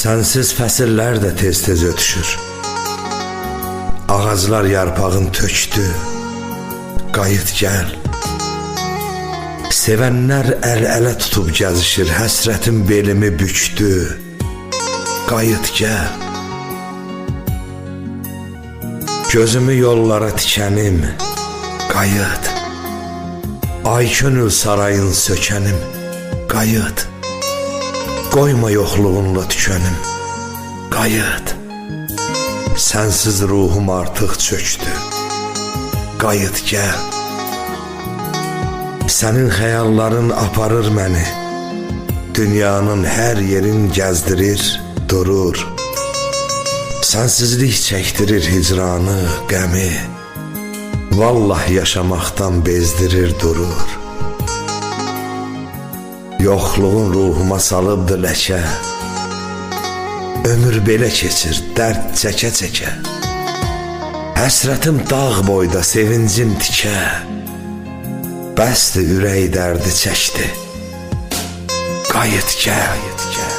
Sənsiz fəsillər də tez-tez ötüşür. Ağaclar yarpağın tökdü. Qayıt gəl. Sevənlər əl-ələ tutub gəzişir. Həsrətin belimi bükdü. Qayıt gəl. Gözümü yollara tikənim. Qayıt. Ay könül sarayın sökənim. Qayıt. Qoyma yoxluğunla tükənim. Qayıt. Sənsiz ruhum artıq çöktü. Qayıt gəl. Sənin xəyalların aparır məni. Dünyanın hər yerin gəzdirir, durur. Sənsizlik çəkdirir hicranı, qəmi. Vallah yaşamaqdan bezdirir, durur. Yoxluğun ruhuma salıbdı ləkə. Ömür belə keçir, dərd çəkə-çəkə. Həsrətim dağ boyda, sevincim tikə. Bəsdir ürək dərdi çəkdi. Qayıt gəl.